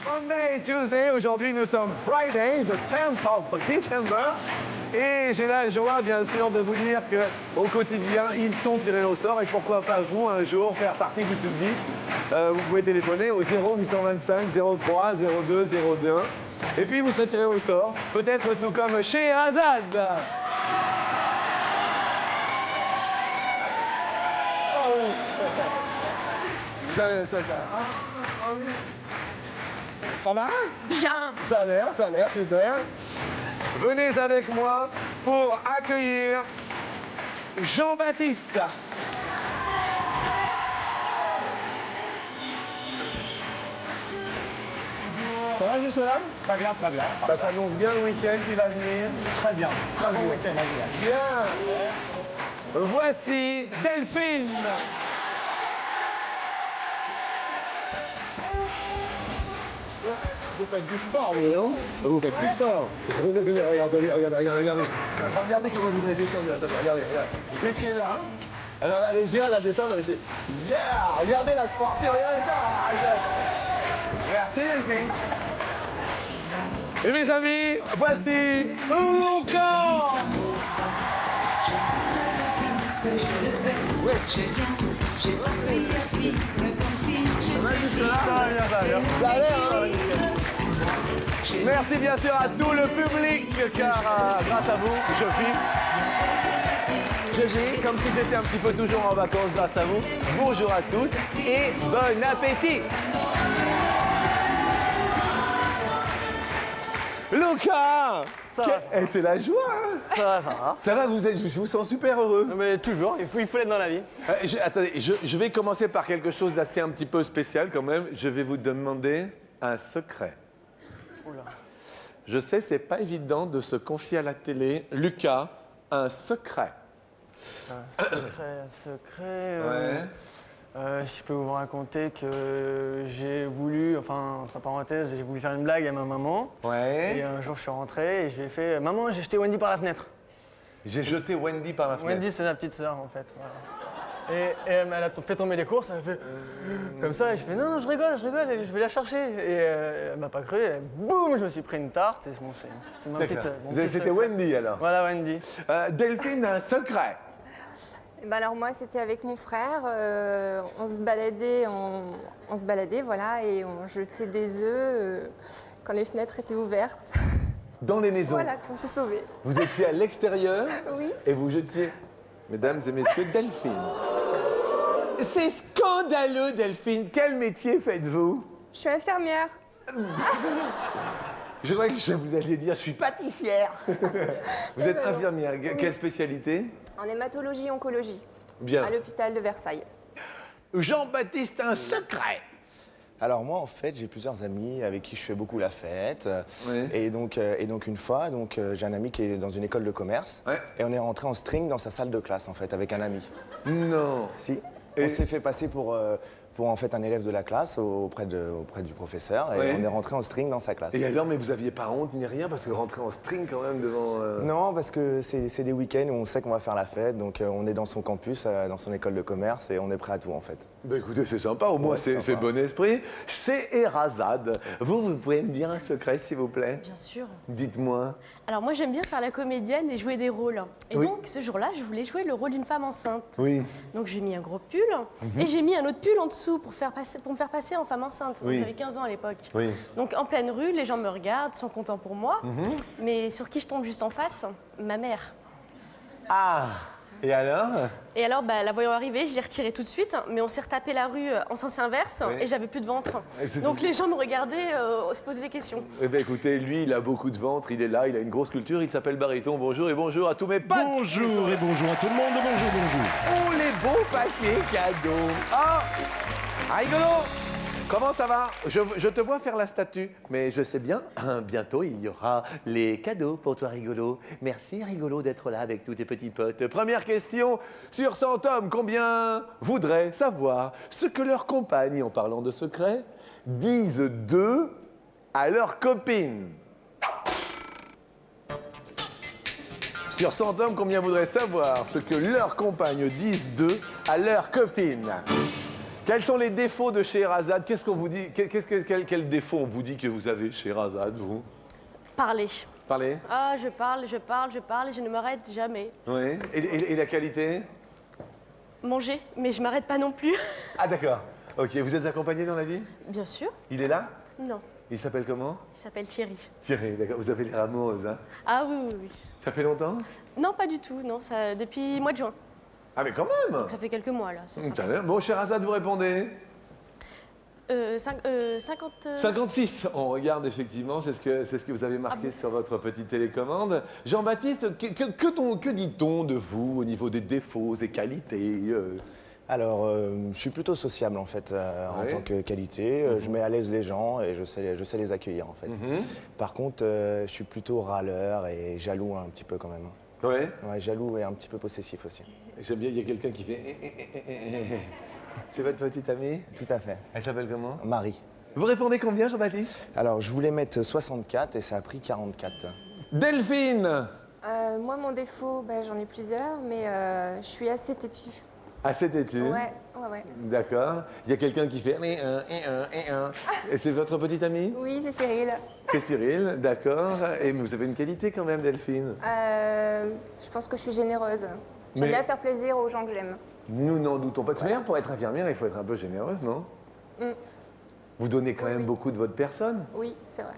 Monday, Tuesday, aujourd'hui nous sommes Friday, the 10th of December. Et j'ai la joie, bien sûr, de vous dire qu'au quotidien, ils sont tirés au sort. Et pourquoi pas vous, un jour, faire partie du public. Vous pouvez téléphoner au 0825 03 02 02. Et puis vous serez tiré au sort. Peut-être tout comme chez Azad. Oh oui. Ça va? Bien. Ça a l'air, super. Venez avec moi pour accueillir Jean-Baptiste. Ça va juste là? Très bien, très bien. Ça s'annonce bien le week-end qui va venir. Très bien. Très bon week-end. Bien. Voici Delphine. Vous faites du sport, vous, non? Vous faites du sport. Regardez. Regardez comment vous avez descendu. Regardez. Vous étiez là. Alors, allez-y, la descente, allez-y. Yeah! Regardez la sportive, regardez ça. Merci, Delphine. Et mes amis, voici Luca! Ouais. Ça va bien. Ça a l'air, Merci bien sûr à tout le public, car grâce à vous, je vis comme si j'étais un petit peu toujours en vacances grâce à vous. Bonjour à tous et bon appétit. Lucas! C'est la joie, hein? Ça va. Ça va, je vous sens super heureux. Mais toujours, il faut l'être dans la vie. Attendez, je vais commencer par quelque chose d'assez un petit peu spécial quand même. Je vais vous demander un secret. Oula. Je sais, c'est pas évident de se confier à la télé. Lucas, un secret. Un secret. Ouais. Je peux vous raconter que j'ai voulu, enfin, entre parenthèses, j'ai voulu faire une blague à ma maman. Ouais. Et un jour, je suis rentré et je lui ai fait « Maman, j'ai jeté Wendy par la fenêtre ». J'ai jeté Wendy par la fenêtre. Wendy, c'est ma petite sœur, en fait. Voilà. Et elle a fait tomber les courses, elle a fait comme ça, et je fais non, je rigole, et je vais la chercher. Et elle m'a pas cru, et boum, je me suis pris une tarte, et bon, c'était ma petite. C'était secret. Wendy alors. Voilà, Wendy. Delphine, un secret. Ben alors moi, c'était avec mon frère. On se baladait, voilà, et on jetait des œufs quand les fenêtres étaient ouvertes. Dans les maisons. Voilà, pour se sauver. Vous étiez à l'extérieur. Oui. Et vous jetiez, mesdames et messieurs, Delphine. C'est scandaleux, Delphine. Quel métier faites-vous? Je suis infirmière. Je croyais que vous alliez dire, je suis pâtissière. Vous êtes infirmière. Quelle spécialité? En hématologie oncologie. Bien. À l'hôpital de Versailles. Jean-Baptiste, un secret. Alors moi, en fait, j'ai plusieurs amis avec qui je fais beaucoup la fête. Oui. Et donc une fois, j'ai un ami qui est dans une école de commerce. Ouais. Et on est rentré en string dans sa salle de classe, en fait, avec un ami. Non. Si. Et- On s'est fait passer pour en fait un élève de la classe auprès du professeur. Et Ouais. on est rentré en string dans sa classe. Et alors, mais vous aviez pas honte ni rien parce que rentrer en string quand même devant. Non, parce que c'est des week-ends où on sait qu'on va faire la fête. Donc on est dans son campus, dans son école de commerce, et on est prêt à tout, en fait. Bah écoutez, c'est sympa, au moins Ouais, c'est sympa. bon esprit. Chez Erazade, vous pouvez me dire un secret s'il vous plaît? Bien sûr. Dites-moi. Alors moi j'aime bien faire la comédienne et jouer des rôles. Et Oui. donc ce jour-là, je voulais jouer le rôle d'une femme enceinte. Oui. Donc j'ai mis un gros pull et j'ai mis un autre pull en dessous pour me faire passer en femme enceinte. Donc, Oui. j'avais 15 ans à l'époque. Oui. Donc en pleine rue, les gens me regardent, sont contents pour moi. Mais sur qui je tombe juste en face? Ma mère. Ah. Et alors? Et alors, la voyant arriver, je l'ai retirée tout de suite, mais on s'est retapé la rue en sens inverse Oui. et j'avais plus de ventre. Et c'est Donc tout. les gens me regardaient, se posaient des questions. Eh bien, écoutez, lui, il a beaucoup de ventre, il est là, il a une grosse culture, il s'appelle Baryton. Bonjour et bonjour à tous mes potes. Bonjour et bonjour à tout le monde, bonjour. Oh, les beaux paquets cadeaux. Ah, rigolo. Comment ça va? Je te vois faire la statue, mais je sais bien, bientôt il y aura les cadeaux pour toi, Rigolo. Merci, Rigolo, d'être là avec tous tes petits potes. Première question, sur 100 hommes, combien voudraient savoir ce que leurs compagnes, en parlant de secret, disent d'eux à leurs copines? Sur 100 hommes, combien voudraient savoir ce que leurs compagnes disent d'eux à leurs copines? Quels sont les défauts de Scheherazade? Qu'est-ce qu'on vous dit? Quel défaut on vous dit que vous avez, Scheherazade, vous? Parler. Parlez. Ah, je parle et je ne m'arrête jamais. Oui. Et la qualité? Manger, mais je m'arrête pas non plus. Ah, d'accord. Ok, vous êtes accompagné dans la vie? Bien sûr. Il est là? Non, Il s'appelle comment? il s'appelle Thierry. Thierry, d'accord. Vous avez l'air amoureuse, hein? Ah oui. Ça fait longtemps? Non, pas du tout, non, ça depuis le mois de juin. Ah, mais quand même! Ça fait quelques mois là. T'as l'air- Bon, Scheherazade, vous répondez? 50... 56, on regarde effectivement, c'est ce que vous avez marqué sur votre petite télécommande. Jean-Baptiste, que dit-on de vous au niveau des défauts et qualités Alors, je suis plutôt sociable en fait en Ouais. tant que qualité. Je mets à l'aise les gens et je sais les accueillir en fait. Par contre, je suis plutôt râleur et jaloux un petit peu quand même. Ouais, Ouais, jaloux et un petit peu possessif aussi. j'aime bien, il y a quelqu'un qui fait... C'est votre petite amie? Tout à fait. Elle s'appelle comment? Marie. Vous répondez combien, Jean-Baptiste? Alors, je voulais mettre 64 et ça a pris 44. Delphine! Moi, mon défaut, j'en ai plusieurs, mais je suis assez têtue. Assez têtu. Ouais. D'accord. Il y a quelqu'un qui fait... Et c'est votre petite amie? Oui, c'est Cyril. C'est Cyril, d'accord. Et vous avez une qualité quand même, Delphine? Je pense que je suis généreuse. J'aime Mais- bien faire plaisir aux gens que j'aime. Nous n'en doutons pas. De toute manière, pour être infirmière, il faut être un peu généreuse, non? Vous donnez quand même Oui. beaucoup de votre personne. Oui, c'est vrai.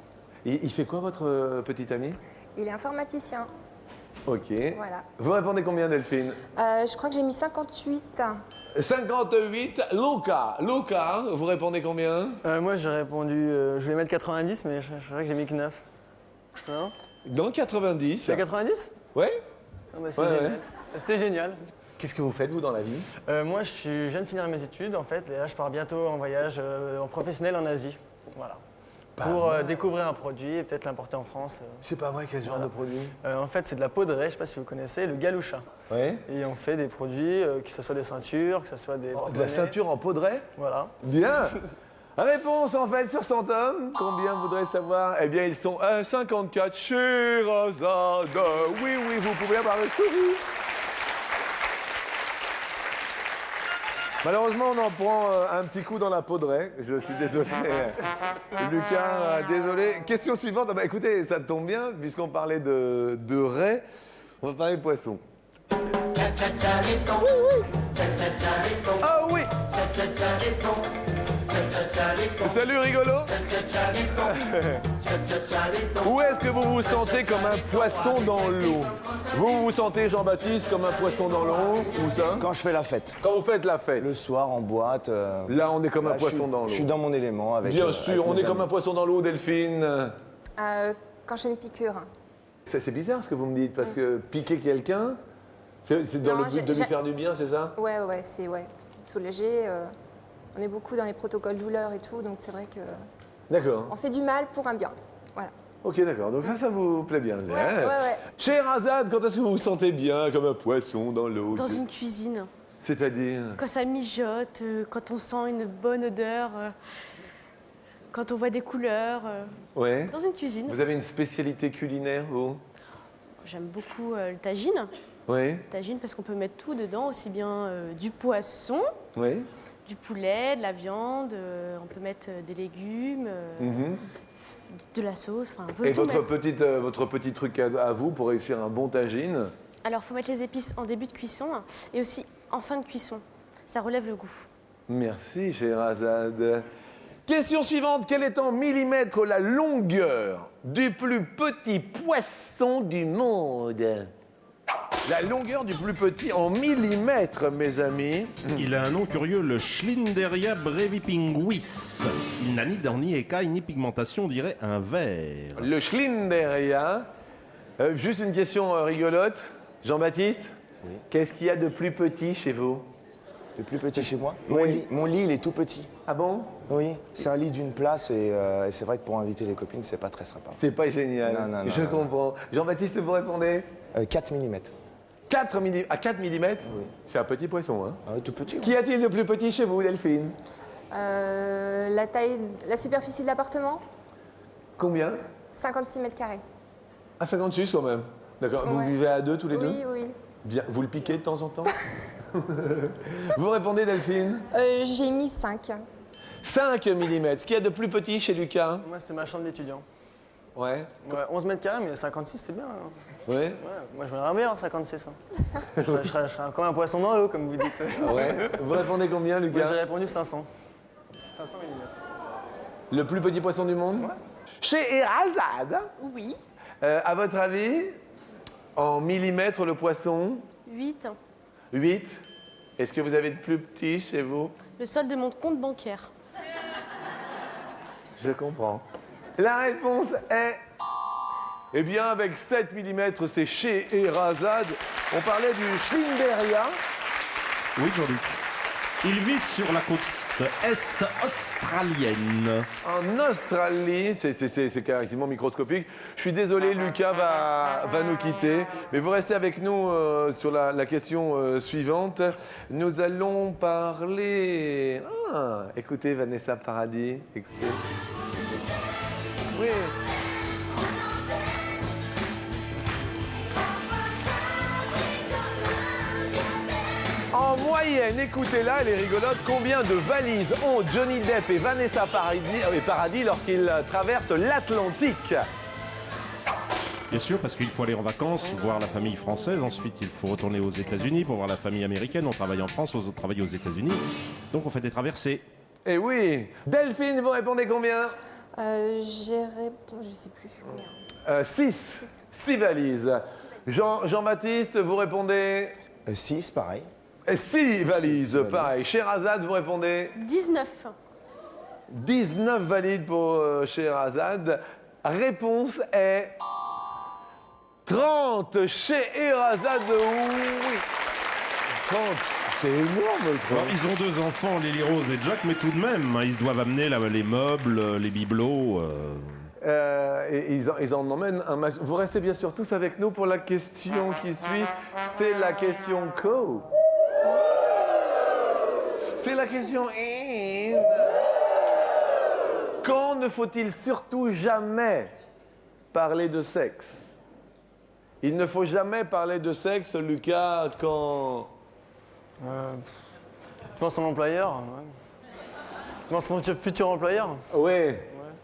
Et il fait quoi, votre petit ami? Il est informaticien. Ok. Voilà. Vous répondez combien, Delphine? Je crois que j'ai mis 58. 58. Luca, vous répondez combien? Moi, j'ai répondu, je vais mettre 90, mais je crois que j'ai mis que 9. Non? Dans 90. C'est 90? Ouais. Ah bah, c'est Ouais, génial. ouais. C'était génial. Qu'est-ce que vous faites, vous, dans la vie? Moi, je viens de finir mes études, en fait, et là, je pars bientôt en voyage en professionnel en Asie. Voilà. Pour découvrir un produit et peut-être l'importer en France. C'est pas vrai, quel genre de produit? En fait, c'est de la peau de raie, je sais pas si vous connaissez, le galoucha. Ouais. Et on fait des produits, que ce soit des ceintures, que ce soit des... De la porte-monnaies. ceinture en peau de raie? Voilà. Bien. Réponse en fait sur 100 hommes. Combien voudrait savoir? Eh bien, ils sont 54. Scheherazade. Oui, vous pouvez avoir le sourire. Malheureusement, on en prend un petit coup dans la peau de raie. Je suis désolé. Lucas, désolé. Question suivante. Ah bah, écoutez, ça tombe bien, puisqu'on parlait de raie. On va parler de poisson. Ah oui! Salut rigolo! Où est-ce que vous vous sentez comme un poisson dans l'eau? Vous vous sentez, Jean-Baptiste, comme un poisson dans l'eau? Où ça? Quand je fais la fête, Quand vous faites la fête. le soir en boîte. Là, on est comme un là, poisson dans l'eau. Je suis dans mon élément avec. Bien avec sûr, on mes est comme amis. un poisson dans l'eau, Delphine. Quand j'ai une piqûre. C'est bizarre ce que vous me dites, parce que piquer quelqu'un, c'est dans Non, le but de lui faire du bien, c'est ça? Ouais, c'est soulager. On est beaucoup dans les protocoles douleur et tout, donc c'est vrai que D'accord. on fait du mal pour un bien. Voilà. Ok, d'accord. Donc ça vous plaît bien. Ouais. Scheherazade, quand est-ce que vous vous sentez bien comme un poisson dans l'eau? Dans une cuisine. C'est-à-dire? Quand ça mijote, quand on sent une bonne odeur, quand on voit des couleurs. Ouais. Dans une cuisine. Vous avez une spécialité culinaire, vous? J'aime beaucoup le tagine. Oui. Tagine parce qu'on peut mettre tout dedans, aussi bien du poisson, Oui. du poulet, de la viande, on peut mettre des légumes, de la sauce, enfin on peut Et tout mettre. votre petit truc à vous pour réussir un bon tagine? Alors il faut mettre les épices en début de cuisson et aussi en fin de cuisson. Ça relève le goût. Merci, Scheherazade. Question suivante. Quelle est en millimètres la longueur du plus petit poisson du monde? La longueur du plus petit en millimètres, mes amis. Il a un nom curieux, le Schlinderia brevipinguis. Il n'a ni dents, ni écailles, ni pigmentation, on dirait un ver. Le Schlinderia. Juste une question rigolote. Jean-Baptiste, qu'est-ce qu'il y a de plus petit chez vous? Le plus petit chez moi. Oui. Mon lit, il est tout petit. Ah bon? Oui, c'est un lit d'une place et c'est vrai que pour inviter les copines, c'est pas très sympa. C'est pas génial. Non, Je comprends. Jean-Baptiste, vous répondez? 4 mm. 4 mm. À 4 mm? C'est un petit poisson, hein? Ah, tout petit. Qu'y a-t-il de plus petit chez vous, Delphine? La superficie de l'appartement, Combien? 56 mètres carrés. À 56 quand même. D'accord. Vous Ouais. vivez à deux tous les deux? Oui, oui. Bien. Vous le piquez de temps en temps? Vous répondez, Delphine? J'ai mis 5. 5 mm. Ce qu'il y a de plus petit chez Lucas? Moi, c'est ma chambre d'étudiant. Ouais. Ouais, 11 mètres carrés, mais 56, c'est bien. Hein. Ouais. Ouais, moi, je voudrais bien 56. Hein. je serais comme un poisson dans l'eau, comme vous dites. Ouais. Vous répondez combien, Moi, Lucas? j'ai répondu 500. 500 mm. Le plus petit poisson du monde? Chez Erazade? Oui. À votre avis, en millimètres, le poisson? 8. 8. Est-ce que vous avez de plus petit chez vous? Le solde de mon compte bancaire. Je comprends. La réponse est... Eh bien, avec 7 mm, c'est chez Erazade. On parlait du Schlinderia. Oui, Jean-Luc. Il vit sur la côte est australienne. En Australie, c'est carrément microscopique. Je suis désolé, Lucas va nous quitter. Mais vous restez avec nous sur la question suivante. Nous allons parler... Ah, écoutez Vanessa Paradis. Écoutez. Oui. En moyenne, écoutez-la, elle est rigolote. Combien de valises ont Johnny Depp et Vanessa Paradis lorsqu'ils traversent l'Atlantique? Bien sûr, parce qu'il faut aller en vacances, voir la famille française. Ensuite, il faut retourner aux États-Unis pour voir la famille américaine. On travaille en France, on travaille aux États-Unis. Donc, on fait des traversées. Eh oui. Delphine, vous répondez combien? J'ai répondu, je sais plus combien. 6. 6 valises. Jean-Baptiste, vous répondez? 6, pareil. 6 valises, pareil. Sherazade, vous répondez? 19. 19 valides pour Sherazade. Réponse est 30 chez Sherazade. Oui. 30, c'est énorme. Alors, ils ont 2 enfants, Lily Rose et Jack, mais tout de même, hein, ils doivent amener les meubles, les bibelots. Et ils en emmènent un max. Vous restez bien sûr tous avec nous pour la question qui suit. C'est la question co. C'est la question in. Quand ne faut-il surtout jamais parler de sexe? Il ne faut jamais parler de sexe, Lucas, quand... Devant son employeur. Ouais. Devant son futur employeur. Oui.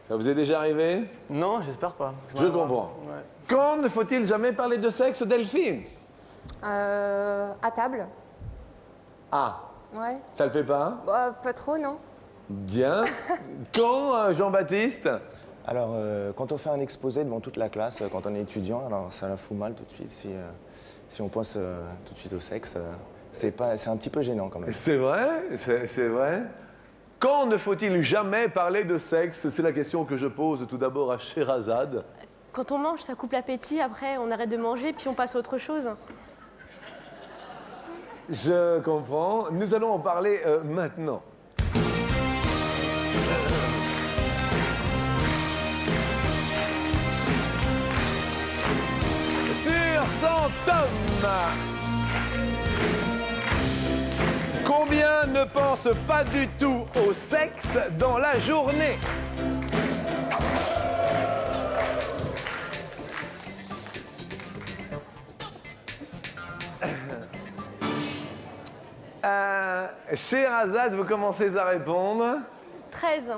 Ça vous est déjà arrivé? Non, j'espère pas. Je comprends. Ouais. Quand ne faut-il jamais parler de sexe, Delphine? À table. Ah, Ouais. ça le fait pas? Bah, pas trop, non. Bien. Quand, Jean-Baptiste? Alors, quand on fait un exposé devant toute la classe, quand on est étudiant, alors ça la fout mal tout de suite si on pense tout de suite au sexe. C'est un petit peu gênant quand même. C'est vrai, c'est vrai. Quand ne faut-il jamais parler de sexe? C'est la question que je pose tout d'abord à Sherazade. Quand on mange, ça coupe l'appétit. Après, on arrête de manger, puis on passe à autre chose. Je comprends. Nous allons en parler maintenant. Sur 100 tonnes, combien ne pensent pas du tout au sexe dans la journée? Sherazade, vous commencez à répondre. 13.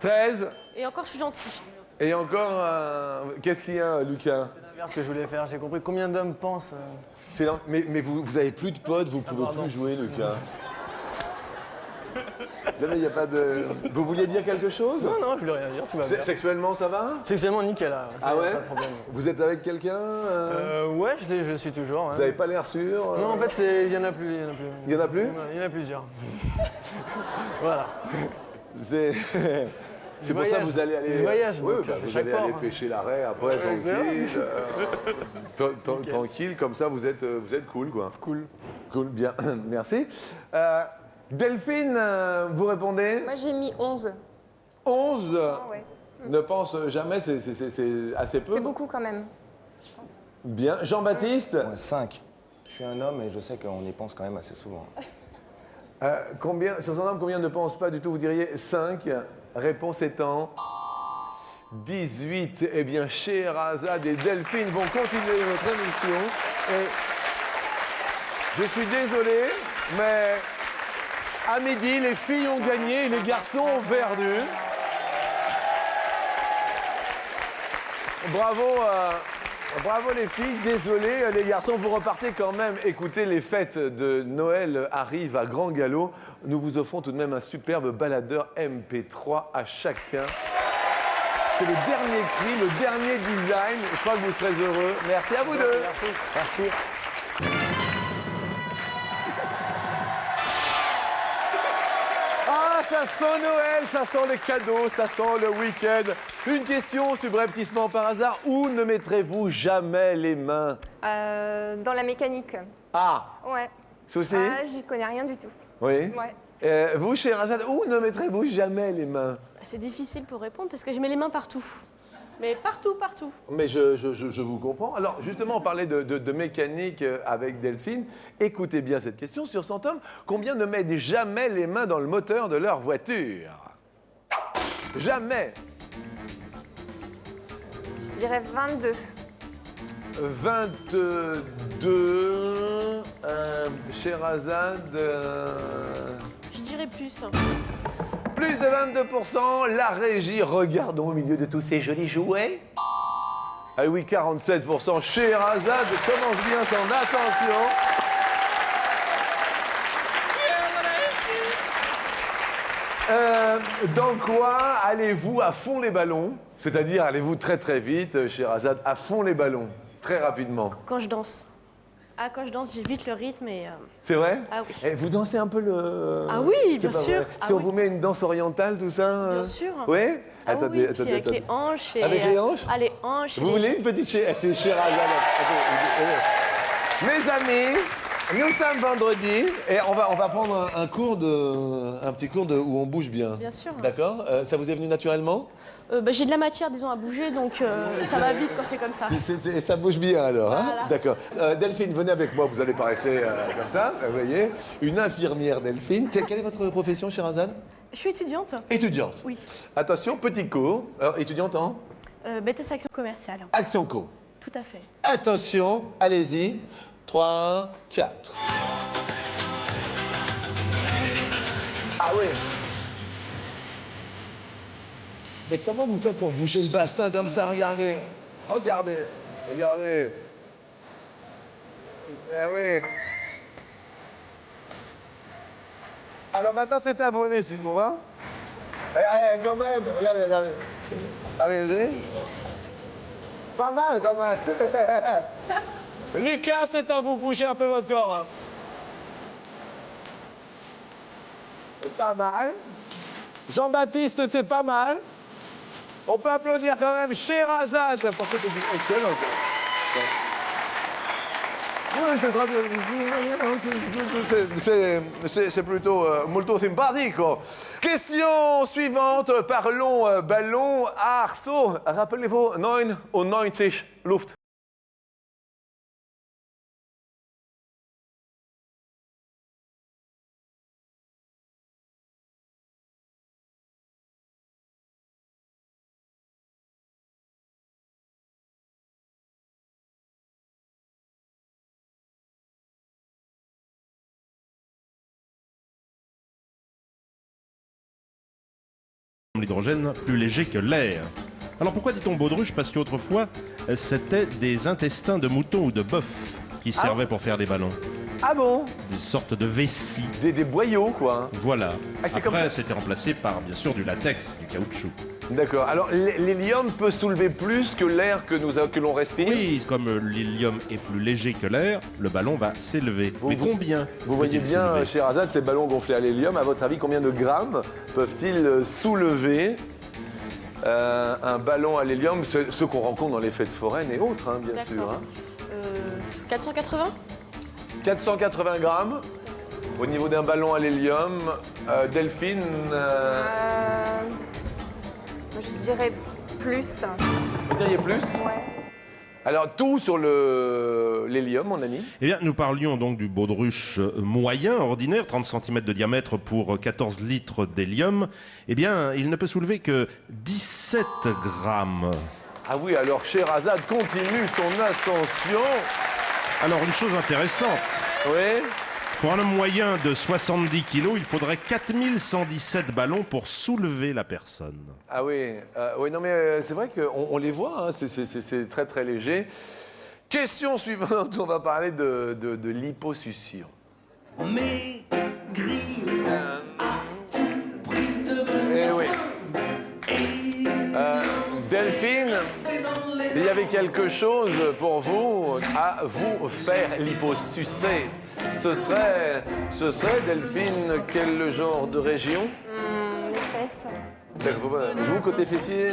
13. Et encore, je suis gentille. Et encore, qu'est-ce qu'il y a, Lucas? C'est l'inverse que je voulais faire. J'ai compris combien d'hommes pensent. Mais vous avez plus de potes, vous pouvez pardon. plus jouer, Lucas. Jamais, il y a pas de... Vous vouliez dire quelque chose? Non, non, je voulais rien dire, tu vas bien. Sexuellement, ça va? Sexuellement, nickel, là. Ah ouais? Pas de problème. Vous êtes avec quelqu'un? Ouais, je suis toujours. Vous n'avez pas l'air sûr? Non, en fait, il y en a plus. Il y en a plus? Il y en a plusieurs. Voilà. C'est pour ça que vous allez aller... Je voyage, Oui, donc, bah, c'est vous chaque allez port, aller hein. pêcher l'arrêt après, tranquille. Tranquille, comme ça, vous êtes cool, quoi. Cool. Cool, bien, merci. Delphine, vous répondez? Moi, j'ai mis 11. 11 Ouais. ne pense jamais, c'est assez peu. C'est beaucoup quand même. Bien. Jean-Baptiste, Ouais, 5. Je suis un homme et je sais qu'on y pense quand même assez souvent. combien, sur son homme, combien ne pense pas du tout? Vous diriez 5. Réponse étant 18. Eh bien, Scheherazade et Delphine vont continuer notre émission. Et je suis désolé, mais à midi, les filles ont gagné et les garçons ont perdu. Bravo les filles, désolé les garçons, vous repartez quand même. Écoutez, les fêtes de Noël arrivent à grand galop. Nous vous offrons tout de même un superbe baladeur MP3 à chacun. C'est le dernier cri, le dernier design. Je crois que vous serez heureux. Merci à vous deux. Merci. Ah, ça sent Noël, ça sent les cadeaux, ça sent le week-end. Une question, subrepticement par hasard. Où ne mettrez-vous jamais les mains? Dans la mécanique. Ah, Ouais. souci? Ah, j'y connais rien du tout. Oui. Ouais. Vous, Scheherazade, où ne mettrez-vous jamais les mains? C'est difficile pour répondre parce que je mets les mains partout. Mais partout, partout. Mais je vous comprends. Alors, justement, on parlait de mécanique avec Delphine. Écoutez bien cette question. Sur 100 hommes, combien ne mettent jamais les mains dans le moteur de leur voiture? Jamais. Je dirais 22. 22. Scheherazade. Je dirais plus. Plus de 22%. La régie. Regardons au milieu de tous ces jolis jouets. Ah oui, 47%. Scheherazade commence bien son ascension. Dans quoi allez-vous à fond les ballons? C'est-à-dire, allez-vous très très vite, Scheherazade, à fond les ballons, très rapidement? Quand je danse. Ah, quand je danse, j'évite le rythme et... C'est vrai? Ah oui. Et vous dansez un peu le... Ah oui, C'est bien pas sûr. vrai. Ah Si on oui. vous met une danse orientale, tout ça? Bien sûr. Oui? Ah oui, puis avec les hanches. Et, Avec les hanches? Ah, les hanches. et Vous les- voulez une petite c'est Scheherazade. Mes amis, nous sommes vendredi et on va prendre un petit cours où on bouge bien. Bien sûr. D'accord? Ça vous est venu naturellement? J'ai de la matière, disons, à bouger, donc ça va vite quand c'est comme ça. Ça bouge bien alors, hein? Voilà. D'accord. Delphine, venez avec moi, vous n'allez pas rester comme ça, vous voyez. Une infirmière Delphine. Quelle est votre profession, Scheherazade? Je suis étudiante. Étudiante. Oui. Attention, petit cours. Alors, étudiante en BTS Action Commerciale. Action Co. Tout à fait. Attention, allez-y. 3, 4. Ah oui. Mais comment vous faites pour bouger le bassin comme ça? Regardez. Regardez. Regardez. Eh oui. Alors maintenant, c'est abonné, c'est bon, hein? Quand même, regardez, regardez. Allez-y. Pas mal, quand même. Lucas, c'est à vous bouger un peu votre corps. Hein. C'est pas mal. Jean-Baptiste, c'est pas mal. On peut applaudir quand même Scheherazade pour que c'est excellent. Oui, c'est très bien. C'est plutôt molto simpatico. Question suivante. Parlons ballon arceau. Rappelez-vous, 99 Luft. L'hydrogène plus léger que l'air. Alors pourquoi dit-on baudruche? Parce qu'autrefois, c'était des intestins de mouton ou de bœuf qui servaient pour faire des ballons. Ah bon? Des sortes de vessies. Des boyaux, quoi. Voilà. Ah, c'est comme Après, ça. c'était remplacé par, bien sûr, du latex, du caoutchouc. D'accord. Alors, l'hélium peut soulever plus que l'air que l'on respire? Oui, comme l'hélium est plus léger que l'air, le ballon va s'élever. Mais combien Vous voyez peut-il bien, soulever chez Razad, ces ballons gonflés à l'hélium, à votre avis, combien de grammes peuvent-ils soulever un ballon à l'hélium, ceux qu'on rencontre dans les fêtes foraines et autres, hein, bien sûr. D'accord. 480 480 grammes au niveau d'un ballon à l'hélium. Delphine, Je dirais plus. vous diriez plus? Ouais. Alors, tout sur l'hélium, mon ami. Eh bien, nous parlions donc du baudruche moyen, ordinaire, 30 cm de diamètre pour 14 litres d'hélium. Eh bien, il ne peut soulever que 17 grammes. Ah oui, alors Sherazade continue son ascension. Alors, une chose intéressante, Oui. pour un homme moyen de 70 kg, il faudrait 4117 ballons pour soulever la personne. Ah oui, oui, non mais c'est vrai qu'on les voit, hein, c'est très très léger. Question suivante, on va parler de l'hyposuction. Eh oui. Delphine, il y avait quelque chose pour vous à vous faire liposucer. Ce serait, Delphine, quel genre de région? Les fesses. Vous, côté fessier,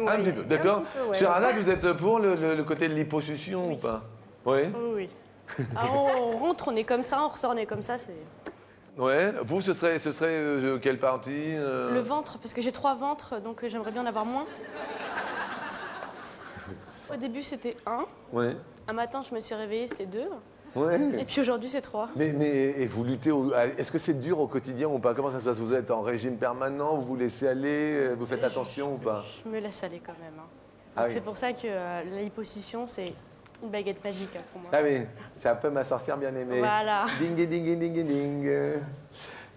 un petit peu, d'accord. Un petit peu, ouais. Sherazade, vous êtes pour le côté de l'hyposuction ou pas? Oui. Oui. Ah, on rentre, on est comme ça, on ressort, on est comme ça. C'est Ouais. Vous, ce serait quelle partie le ventre, parce que j'ai 3 ventres, donc j'aimerais bien en avoir moins. Au début, c'était 1. Ouais. Un matin, je me suis réveillée, c'était 2. Ouais. Et puis aujourd'hui, c'est 3. Mais et vous luttez, est-ce que c'est dur au quotidien ou pas? Comment ça se passe? Vous êtes en régime permanent, vous vous laissez aller, vous faites attention ou pas? Je me laisse aller quand même. Hein. Ah Donc oui. C'est pour ça que la liposuction, c'est une baguette magique hein, pour moi. Ah oui, c'est un peu ma sorcière bien aimée. Voilà. Ding, ding, ding, ding.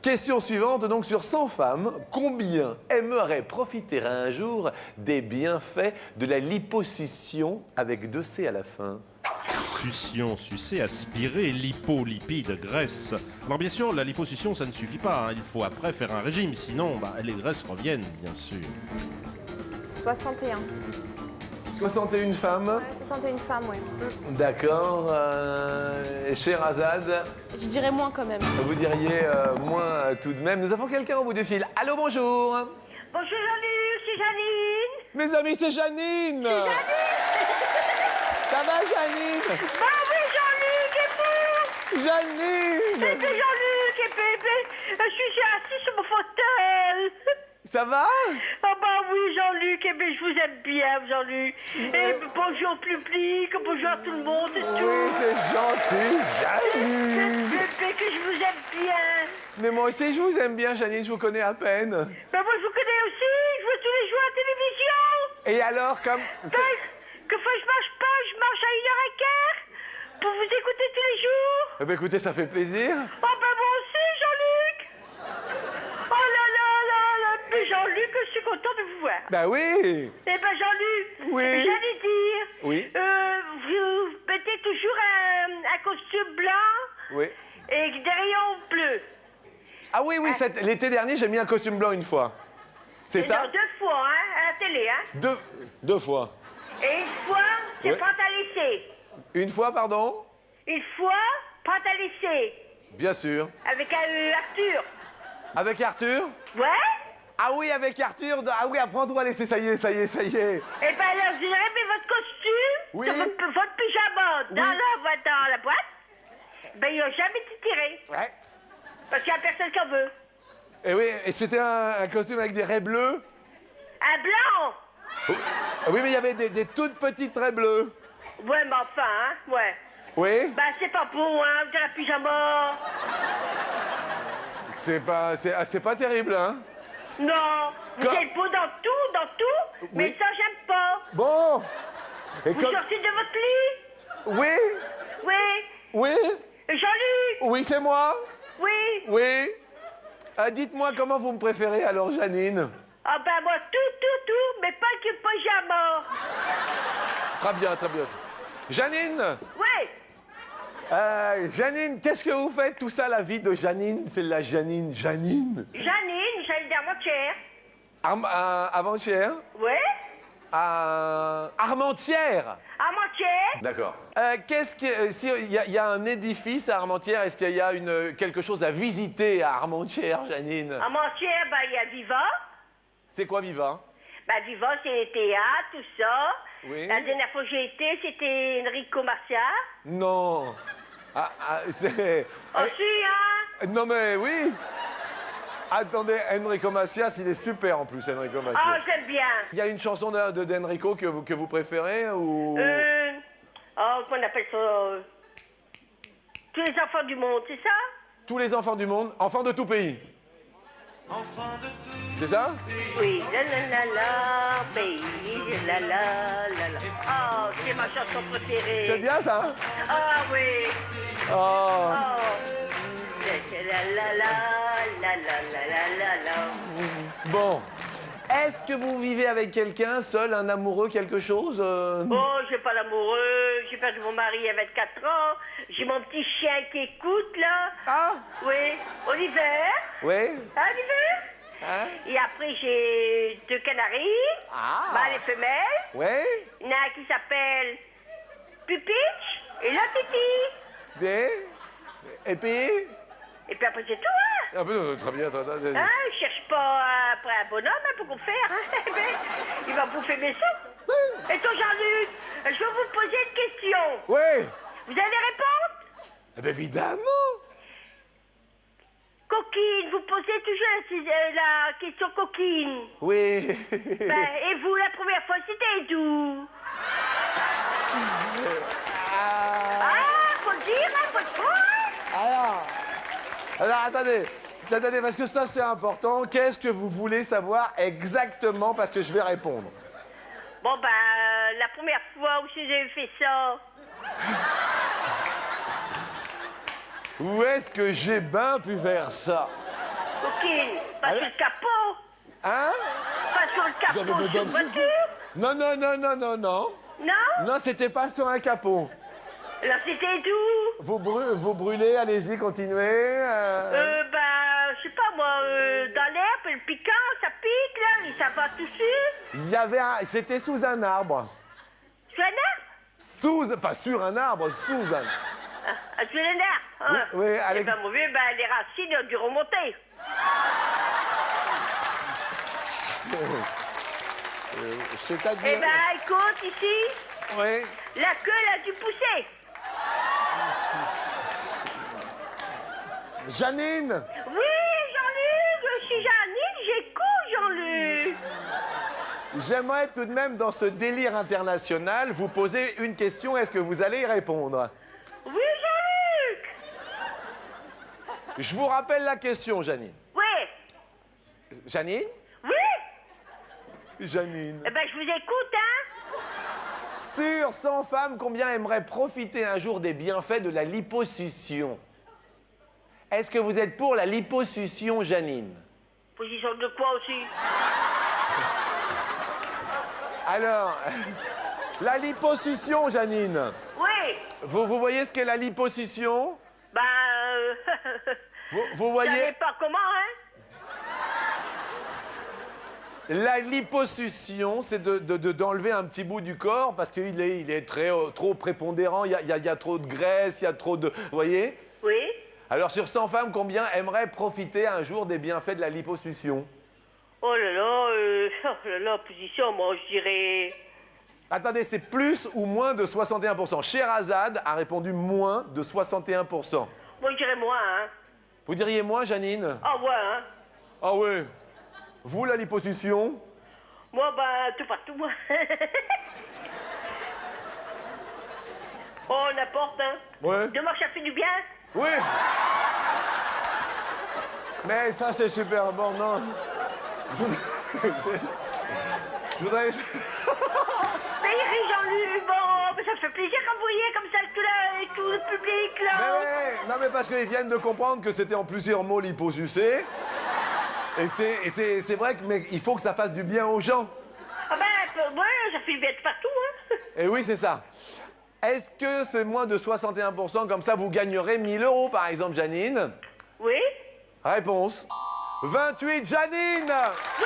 Question suivante, donc sur 100 femmes, combien aimeraient profiter un jour des bienfaits de la liposuction avec 2 C à la fin? Succion, sucer, aspirer, lipo, lipide, graisse. Alors bien sûr, la liposuction, ça ne suffit pas. Hein. Il faut après faire un régime, sinon les graisses reviennent, bien sûr. 61. 61 femmes. Ouais, 61 femmes, oui. D'accord. Sherazade, Je dirais moins quand même. vous diriez moins tout de même. Nous avons quelqu'un au bout du fil. Allô, bonjour. Bonjour Jean-Luc, c'est Janine. Mes amis, c'est Janine. Ça va, Janine? Ah oui, Jean-Luc, et vous? Janine. C'est Jean-Luc, et bébé, je suis assis sur mon fauteuil. Ça va? Ah bah oui, Jean-Luc, et bien je vous aime bien, Jean-Luc. Et bonjour au public, bonjour à tout le monde et tout. Oui, c'est gentil, Janine. Bébé, que je vous aime bien. Mais moi aussi, je vous aime bien, Janine, je vous connais à peine. Ben moi je vous connais aussi, je vois tous les jours à la télévision. Et alors, comme... Ben, que fois je marche pas, je marche à 1h15 pour vous écouter tous les jours. Eh ben, écoutez, ça fait plaisir. Oh ben moi aussi, Jean-Luc. Oh là là là là, mais Jean-Luc, je suis content de vous voir. Bah oui. Eh ben Jean-Luc, Oui. j'allais dire, Oui. vous mettez toujours un costume blanc Oui. et des rayons bleus. Ah oui, oui, l'été dernier, j'ai mis un costume blanc une fois. C'est Et ça? non, 2 fois, hein, à la télé, hein. Deux fois. Et une fois, c'est Ouais. pantalissé. Une fois, pardon? Une fois, pantalissé. Bien sûr. Avec Arthur. Avec Arthur? Ouais? Ah oui, avec Arthur. Ah oui, après on doit laisser, ça y est, ça y est, ça y est. Eh ben alors, vous aurez mis votre costume, Oui. sur votre pyjama Oui. dans la boîte. Ben, ils n'ont jamais été tirés. Ouais. Parce qu'il n'y a personne qui en veut. Et oui, et c'était un costume avec des raies bleues. Un blanc. Ah oui, mais il y avait des toutes petites raies bleues. Ouais, mais enfin, hein, ouais. Oui. Ben, c'est pas bon, hein, dans la pyjama. C'est pas terrible, hein. Non. Vous Quand- êtes beau dans tout, mais Oui. ça, j'aime pas. Bon. Et Vous comme... sortez de votre lit? Oui. Oui. Oui. Jean-Luc? Oui, c'est moi. Oui. Oui. Dites-moi comment vous me préférez alors, Janine. Ah ben moi, tout, mais pas que pyjama. Très bien, très bien. Janine, Oui. Janine, qu'est-ce que vous faites tout ça, la vie de Janine? C'est la Janine. Janine, j'allais d'avant-hier. Avant-hier? Ouais? Armentières. Avant-hier? D'accord. Qu'est-ce que... S'il y a un édifice à Armentières, est-ce qu'il y a quelque chose à visiter à Armentières, Janine? Avant-hier, il y a Viva. C'est quoi Viva? Viva, c'est les théâtres, tout ça. Oui. La dernière fois que j'ai été, c'était Enrico Macias. Non. C'est... Oh, si, hein? Non mais oui. Attendez, Enrico Macias, il est super en plus, Enrico Macias. Ah, j'aime bien. Il y a une chanson d'Enrico que vous préférez ou... Qu'on appelle ça... Tous les enfants du monde, c'est ça? Tous les enfants du monde, enfants de tout pays. C'est ça? Oui, la la la la, pays, la la la la. Oh, c'est ma chanson préférée. C'est bien ça? Ah oui. Oh. Oh. La la la la la la la la la. Bon. Est-ce que vous vivez avec quelqu'un, seul, un amoureux, quelque chose Oh, j'ai pas d'amoureux, j'ai perdu mon mari à 24 ans, j'ai mon petit chien qui écoute, là. Ah? Oui, Oliver. Oui. Hein, Oliver? Hein? Et après, j'ai 2 canaris, mâles et femelles. Oui. Il y en a un qui s'appelle Pupitch et la Titi. Bien. Et puis? Et puis après, c'est tout, hein? Ah, ben, très bien, très bien. Hein, je cherche pas après un bonhomme, hein, pour qu'on faire, hein? Il va bouffer mes sous. Et toi, Jean-Luc, je vais vous poser une question. Oui. Vous allez répondre? Eh bien, évidemment. Coquine, vous posez toujours la question coquine. Oui. Et vous, la première fois, c'était d'où? Faut le dire, hein, faut le prendre. Alors, attendez, parce que ça, c'est important. Qu'est-ce que vous voulez savoir exactement? Parce que je vais répondre. Bon, la première fois où vous avez fait ça. Où est-ce que j'ai bien pu faire ça? Coquine, pas sur le capot. Hein? Pas sur le capot de votre voiture. Non. Non? Non, c'était pas sur un capot. Alors, c'était d'où? Vous brûlez, allez-y, continuez. Je sais pas, moi, dans l'herbe, le piquant, ça pique, là, et ça va tout dessus. Il y avait j'étais sous un arbre. Sur un arbre? Pas sur un arbre, sous un... Sur un arbre? Hein. Oui, Alex. Mon vieux, les racines ont dû remonter. C'est-à-dire... Écoute, ici, Oui. la queue, elle a dû pousser. Janine! Oui, Jean-Luc, je suis Janine, j'écoute, Jean-Luc. J'aimerais tout de même, dans ce délire international, vous poser une question. Est-ce que vous allez y répondre? Oui, Jean-Luc. Je vous rappelle la question, Janine. Oui. Janine? Oui. Janine. Je vous écoute, hein. Sur 100 femmes, combien aimeraient profiter un jour des bienfaits de la liposuction? Est-ce que vous êtes pour la liposuction, Janine? Position de quoi aussi? Alors, la liposuction, Janine. Oui. Vous voyez ce qu'est la liposuction? Vous Vous voyez? savez pas comment, hein? La liposuction, c'est d'enlever un petit bout du corps parce qu'il est trop prépondérant, il y a trop de graisse, il y a trop de... Vous voyez? Oui. Alors, sur 100 femmes, combien aimeraient profiter un jour des bienfaits de la liposuction? Oh là là, position, moi, je dirais... Attendez, c'est plus ou moins de 61%. Sherazade a répondu moins de 61%. Moi, je dirais moins, hein. Vous diriez moins, Janine? Ah ouais, hein. Ah ouais. Vous, la liposuction? Moi, tout partout, moi. Oh, n'importe, hein. Ouais. Demain, ça fait du bien. Oui. Mais ça, c'est super bon, non? Je voudrais... Mais il rit, Jean-Luc, bon, mais ça me fait plaisir quand vous voyez comme ça avec tout le public, là. Mais ouais. Non, mais parce qu'ils viennent de comprendre que c'était en plusieurs mots liposucé. Et c'est vrai que mais il faut que ça fasse du bien aux gens. Ah ouais, ça fait du bien de partout, hein. Et oui, c'est ça. Est-ce que c'est moins de 61%? Comme ça, vous gagnerez 1000 € par exemple, Janine. Oui? Réponse. 28, Janine. Oui?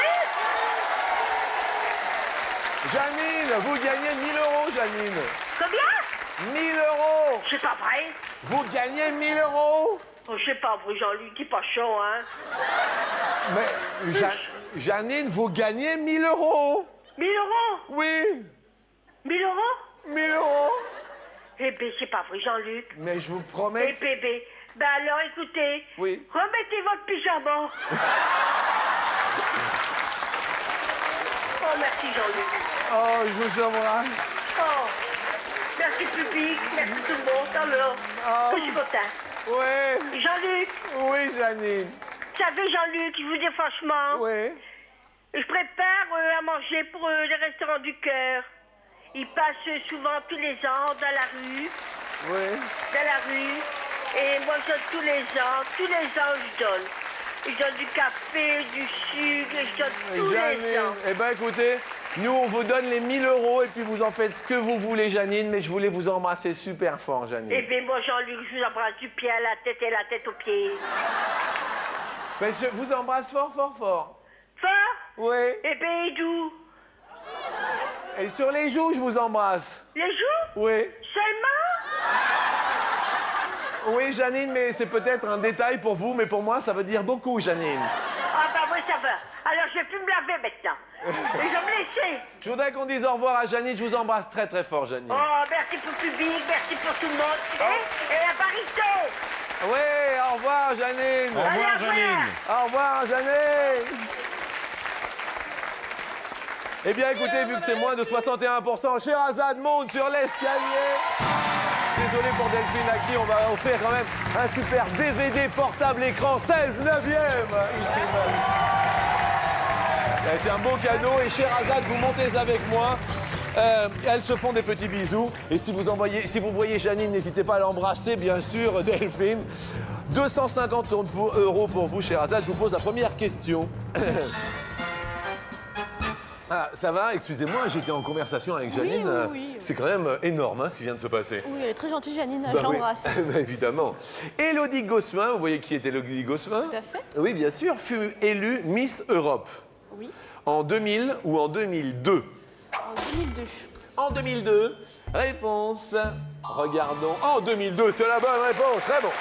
Janine, vous gagnez 1000 €, Janine. Combien? 1000 €. C'est pas vrai. Vous gagnez 1000 €. Oh, c'est pas vrai, Jean-Luc, t'es pas chaud, hein? Mais Janine, vous gagnez 1000 €. 1000 €? Oui, 1000 €? 1000 €. Eh ben, c'est pas vrai, Jean-Luc. Mais je vous Eh promets. bébé, ben alors écoutez, Oui. remettez votre pyjama. Oh, merci Jean-Luc. Oh, je vous embrasse. Oh, merci public, merci tout le monde. Alors, Oh. je suis content. Oui, Jean-Luc, oui, Janine. vous savez Jean-Luc, je vous dis franchement, Oui. je prépare à manger pour les restaurants du cœur. Ils passent souvent tous les ans dans la rue. Oui. Dans la rue. Et moi, je donne tous les ans, je donne. Je donne du café, du sucre, je donne tous les Janine, ans. eh ben écoutez, nous on vous donne les 1000 € et puis vous en faites ce que vous voulez, Janine, mais je voulais vous embrasser super fort, Janine. Eh bien, moi, Jean-Luc, je vous embrasse du pied à la tête et la tête aux pieds. Mais je vous embrasse fort, fort, fort. Fort? Oui. Eh bien, et d'où? Et sur les joues, je vous embrasse. Les joues? Oui. Seulement? Oui, Janine, mais c'est peut-être un détail pour vous, mais pour moi, ça veut dire beaucoup, Janine. Ah, bah oui, ça va. Alors, je vais plus me laver maintenant. Et je vais me laisser. Je voudrais qu'on dise au revoir à Janine. Je vous embrasse très, très fort, Janine. Oh, merci pour le public, merci pour tout le monde. Et la barito! Oui, au revoir, Janine. Au revoir, Allez, au Janine. Au revoir, Janine. Eh bien, écoutez, vu que c'est moins de 61%, Sherazade monte sur l'escalier. Désolé pour Delphine, à qui on va offrir quand même un super DVD portable écran 16 neuvième. Ici même. C'est un beau cadeau et Sherazade, vous montez avec moi. Elles se font des petits bisous. Et si vous voyez Janine, n'hésitez pas à l'embrasser, bien sûr, Delphine. 250 € pour vous, Sherazade. Je vous pose la première question. Ah, ça va? Excusez-moi, j'étais en conversation avec Janine. oui. C'est quand même énorme hein, ce qui vient de se passer. Oui, elle est très gentille, Janine, Bah je oui. l'embrasse. Évidemment. Élodie Gossuin, vous voyez qui est Élodie Gossuin? Tout à fait. Oui, bien sûr, fut élue Miss Europe. Oui. En 2000 ou en 2002? En 2002. En 2002. Réponse. Regardons. En 2002, c'est la bonne réponse. Très bon.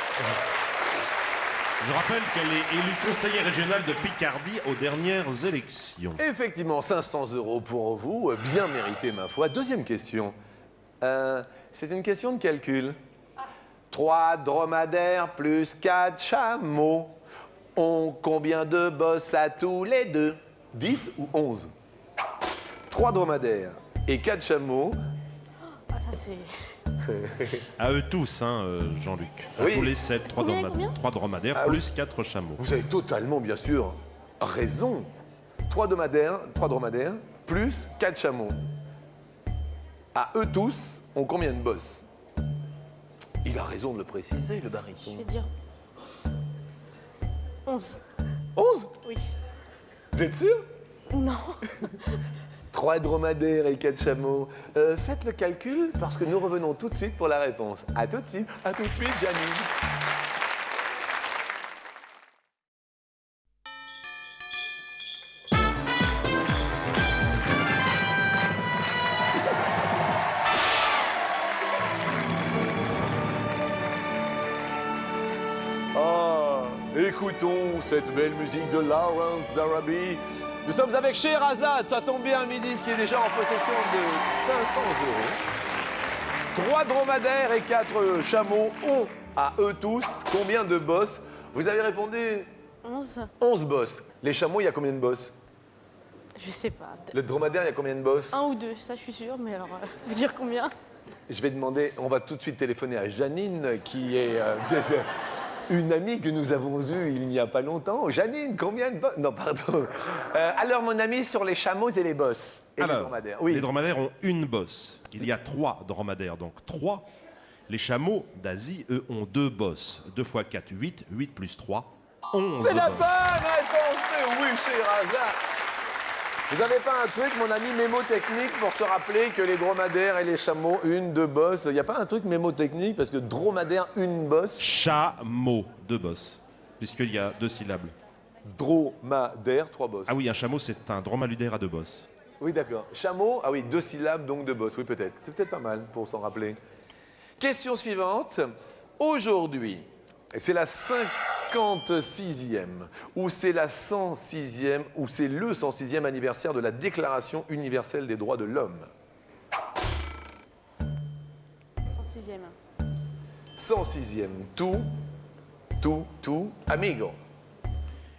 Je rappelle qu'elle est élue conseillère régionale de Picardie aux dernières élections. Effectivement, 500 € pour vous. Bien mérité, ma foi. Deuxième question. C'est une question de calcul. 3 dromadaires plus 4 chameaux ont combien de bosses à tous les deux? 10 ou 11? 3 dromadaires et 4 chameaux. Ah, ça c'est... À eux tous, hein, Jean-Luc. À Oui. tous les 7, 3 Combien dromadaires Ah oui. plus 4 chameaux. Vous avez totalement, bien sûr, raison. 3 dromadaires plus 4 chameaux. À eux tous, ont combien de bosses? Il a raison de le préciser, le baryton. Je vais dire... 11. 11? Oui. Vous êtes sûr? Non. 3 dromadaires et 4 chameaux. Faites le calcul parce que nous revenons tout de suite pour la réponse. À tout de suite, Janine. Écoutons cette belle musique de Lawrence d'Arabie. Nous sommes avec Sherazade, ça tombe bien à midi, qui est déjà en possession de 500 €. 3 dromadaires et 4 chameaux ont, à eux tous, combien de bosses? Vous avez répondu 11. 11 bosses. Les chameaux, il y a combien de bosses? Je sais pas. Le dromadaire, il y a combien de bosses? 1 ou 2, ça je suis sûre, mais alors, vous dire combien? Je vais demander, on va tout de suite téléphoner à Janine, qui est une amie que nous avons eue il n'y a pas longtemps. Janine, combien de bosses? Non, pardon. Alors, mon ami, sur les chameaux et les bosses. Et les dromadaires. Oui. Les dromadaires ont une bosse. Il y a 3 dromadaires, donc 3. Les chameaux d'Asie, eux, ont 2 bosses. 2 x 4, 8. 8 plus 3, 11 C'est la bosses. bonne réponse de oui, Sherazade. Vous avez pas un truc, mon ami, mémotechnique pour se rappeler que les dromadaires et les chameaux, une, deux bosses. Il n'y a pas un truc mémotechnique parce que dromadaire, une bosse. Chameau, 2 bosses, puisqu'il y a 2 syllabes. Dromadaire, 3 bosses. Ah oui, un chameau, c'est un dromaludaire à 2 bosses. Oui, d'accord. Chameau, ah oui, 2 syllabes, donc 2 bosses. Oui, peut-être. C'est peut-être pas mal pour s'en rappeler. Question suivante. Aujourd'hui, c'est la 56e, ou c'est la 106e, ou c'est le 106e anniversaire de la Déclaration universelle des droits de l'homme. 106e. 106e. Tout, amigo.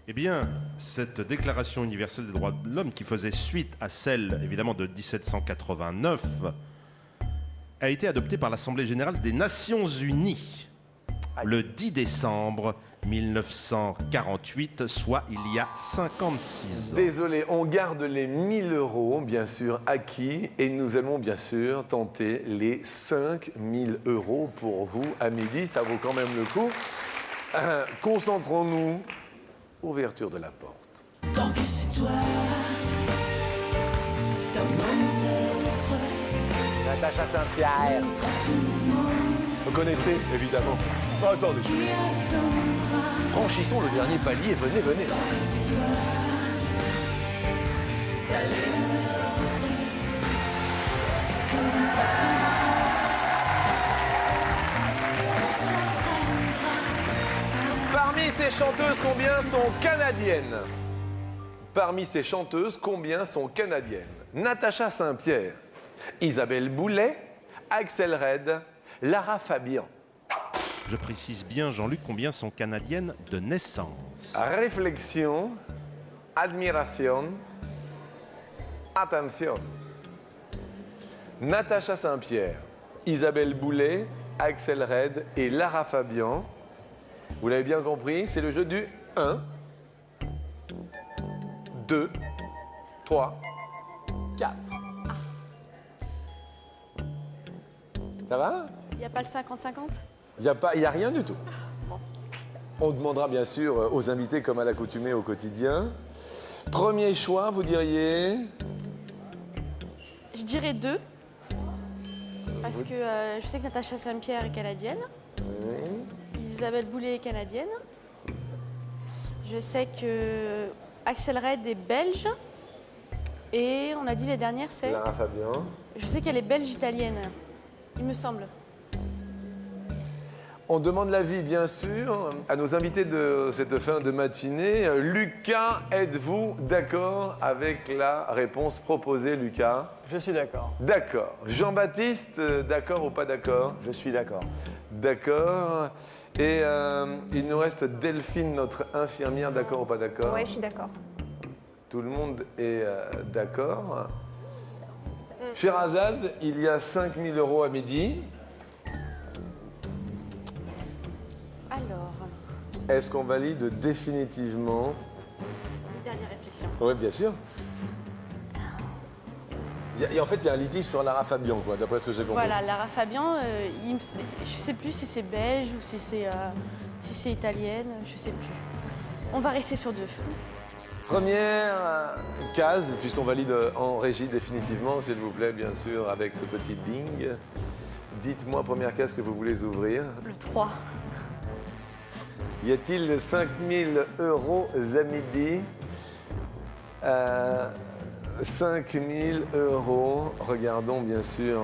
Eh bien, cette Déclaration universelle des droits de l'homme, qui faisait suite à celle, évidemment, de 1789, a été adoptée par l'Assemblée générale des Nations unies le 10 décembre 1948, soit il y a 56 ans. Désolé, on garde les 1000 €, bien sûr, acquis, et nous allons bien sûr tenter les 5000 € pour vous à midi. Ça vaut quand même le coup. Concentrons-nous. Ouverture de la porte. Tant que c'est toi, ta Natacha Saint-Pierre. Vous connaissez, évidemment. Oh, attendez. Franchissons le dernier palier. Venez, venez. Parmi ces chanteuses, combien sont canadiennes? Parmi ces chanteuses, combien sont canadiennes? Natacha Saint-Pierre, Isabelle Boulay, Axel Red, Lara Fabian. Je précise bien, Jean-Luc, combien sont canadiennes de naissance. Réflexion, admiration, attention. Natacha Saint-Pierre, Isabelle Boulay, Axel Red et Lara Fabian. Vous l'avez bien compris, c'est le jeu du 1, 2, 3, 4. Ça va? Il n'y a pas le 50-50? Il n'y a rien du tout. On demandera bien sûr aux invités comme à l'accoutumée au quotidien. Premier choix, vous diriez? Je dirais 2. Parce que je sais que Natacha Saint-Pierre est canadienne. Oui. Isabelle Boulay est canadienne. Je sais que Axel Red est belge. Et on a dit les dernières, c'est? Lara Fabian. Je sais qu'elle est belge-italienne, il me semble. On demande l'avis, bien sûr, à nos invités de cette fin de matinée. Lucas, êtes-vous d'accord avec la réponse proposée, Lucas? Je suis d'accord. D'accord. Jean-Baptiste, d'accord ou pas d'accord? Je suis d'accord. D'accord. Et il nous reste Delphine, notre infirmière, d'accord ou pas d'accord? Ouais, je suis d'accord. Tout le monde est d'accord. Sherazade, il y a 5000 € à midi. Alors, Est-ce qu'on valide définitivement? dernière réflexion. Oui, bien sûr. En fait, il y a un litige sur Lara Fabian, quoi, d'après ce que j'ai compris. Voilà, Lara Fabian, je ne sais plus si c'est belge ou si c'est italienne, je ne sais plus. On va rester sur 2. Première case, puisqu'on valide en régie définitivement, s'il vous plaît, bien sûr, avec ce petit ding. Dites-moi, première case que vous voulez ouvrir. Le 3. Y a-t-il 5000 € à midi? 5000 €. Regardons, bien sûr.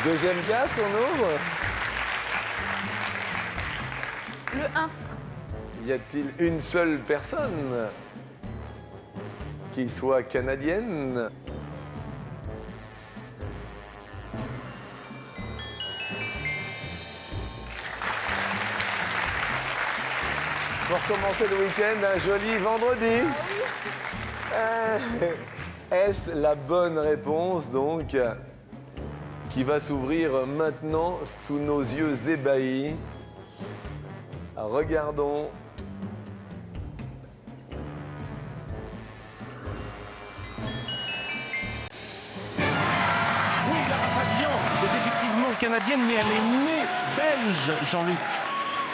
Deuxième case qu'on ouvre. Le 1. Y a-t-il une seule personne qui soit canadienne? Pour commencer le week-end, un joli vendredi. Est-ce la bonne réponse, donc, qui va s'ouvrir maintenant sous nos yeux ébahis? Regardons. Oui, Lara Fabian, c'est effectivement canadienne, mais elle est née belge, Jean-Luc.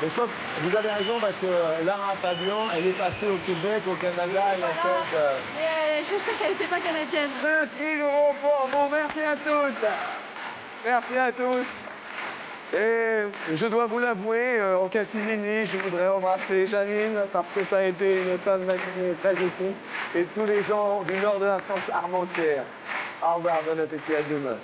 Mais je crois que vous avez raison parce que Lara Fabian, elle est passée au Québec, au Canada, elle a fait... Mais je sais qu'elle n'était pas canadienne. 5 000 € pour vous. Merci à toutes. Merci à tous. Et je dois vous l'avouer, en catimini, je voudrais embrasser Janine parce que ça a été une fin de matinée très épique. Et tous les gens du nord de la France armentière. Au revoir, bon appétit, à demain.